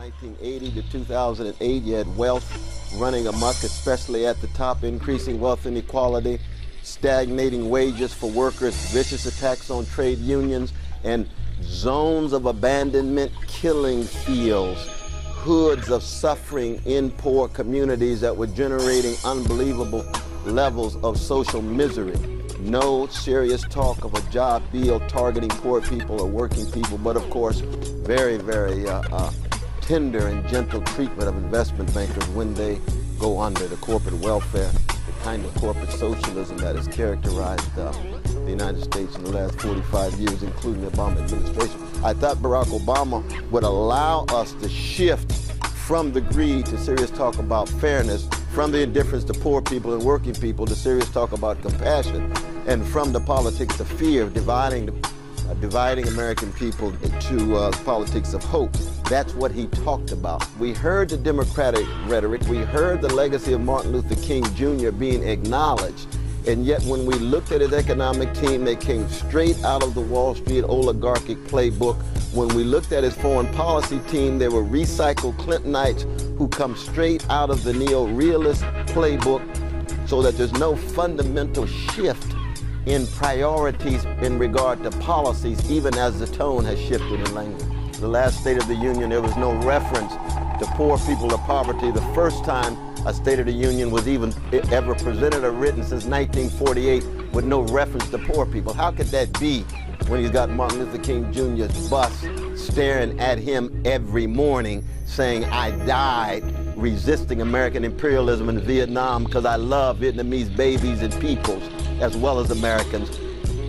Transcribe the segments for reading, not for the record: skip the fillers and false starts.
1980 to 2008, you had wealth running amok, especially at the top, increasing wealth inequality, stagnating wages for workers, vicious attacks on trade unions, and zones of abandonment, killing fields, hoods of suffering in poor communities that were generating unbelievable levels of social misery. No serious talk of a job bill targeting poor people or working people, but of course, very, very tender and gentle treatment of investment bankers when they go under. The corporate welfare, the kind of corporate socialism that has characterized the United States in the last 45 years, including the Obama administration. I thought Barack Obama would allow us to shift from the greed to serious talk about fairness, from the indifference to poor people and working people to serious talk about compassion, and from the politics of fear, dividing American people to politics of hope. That's what he talked about. We heard the Democratic rhetoric, we heard the legacy of Martin Luther King Jr. being acknowledged, and yet when we looked at his economic team, they came straight out of the Wall Street oligarchic playbook. When we looked at his foreign policy team, they were recycled Clintonites who come straight out of the neo-realist playbook, so that there's no fundamental shift in priorities in regard to policies, even as the tone has shifted in language. The last State of the Union, there was no reference to poor people or poverty. The first time a State of the Union was even ever presented or written since 1948 with no reference to poor people. How could that be when he's got Martin Luther King Jr.'s bust staring at him every morning saying, "I died resisting American imperialism in Vietnam because I love Vietnamese babies and peoples as well as Americans.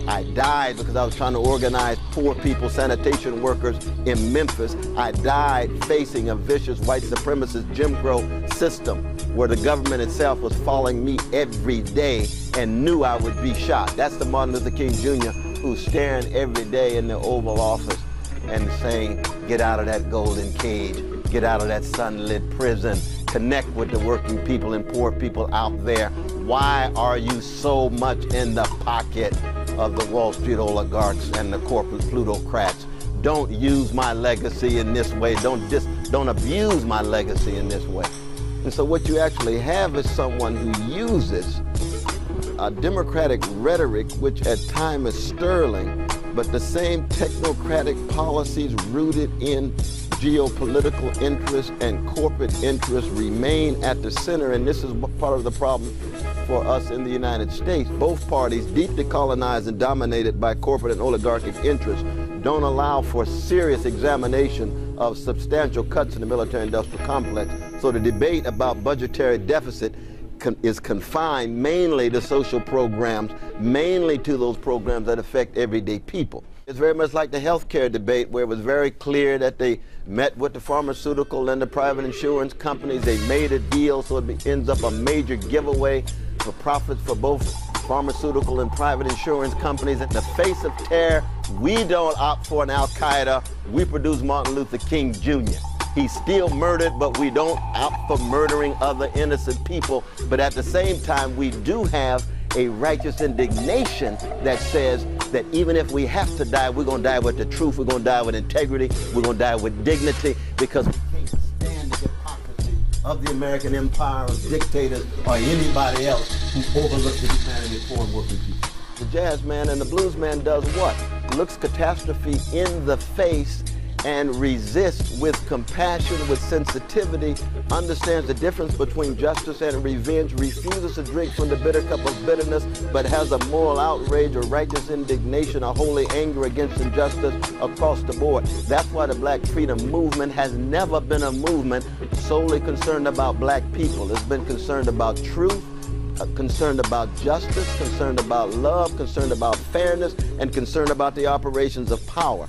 I died because I was trying to organize poor people, sanitation workers in Memphis. I died facing a vicious white supremacist Jim Crow system where the government itself was following me every day and knew I would be shot." That's the Martin Luther King Jr. who's staring every day in the Oval Office and saying, "Get out of that golden cage. Get out of that sunlit prison. Connect with the working people and poor people out there. Why are you so much in the pocket of the Wall Street oligarchs and the corporate plutocrats? Don't use my legacy in this way. Don't abuse my legacy in this way." And so what you actually have is someone who uses a democratic rhetoric, which at times is sterling, but the same technocratic policies rooted in geopolitical interests and corporate interests remain at the center, and this is part of the problem for us in the United States. Both parties, deeply colonized and dominated by corporate and oligarchic interests, don't allow for serious examination of substantial cuts in the military-industrial complex. So the debate about budgetary deficit is confined mainly to social programs, mainly to those programs that affect everyday people. It's very much like the healthcare debate, where it was very clear that they met with the pharmaceutical and the private insurance companies. They made a deal, so it ends up a major giveaway for profits for both pharmaceutical and private insurance companies. In the face of terror, we don't opt for an Al-Qaeda. We produce Martin Luther King Jr. He's still murdered, but we don't opt for murdering other innocent people. But at the same time, we do have a righteous indignation that says that even if we have to die, we're going to die with the truth, we're going to die with integrity, we're going to die with dignity, because we can't stand the hypocrisy of the American empire, of dictators, or anybody else who overlooks the humanity of foreign working people. The jazz man and the blues man does what? Looks catastrophe in the face and resists with compassion, with sensitivity, understands the difference between justice and revenge, refuses to drink from the bitter cup of bitterness, but has a moral outrage or righteous indignation, a holy anger against injustice across the board. That's why the Black Freedom Movement has never been a movement solely concerned about black people. It's been concerned about truth, concerned about justice, concerned about love, concerned about fairness, and concerned about the operations of power.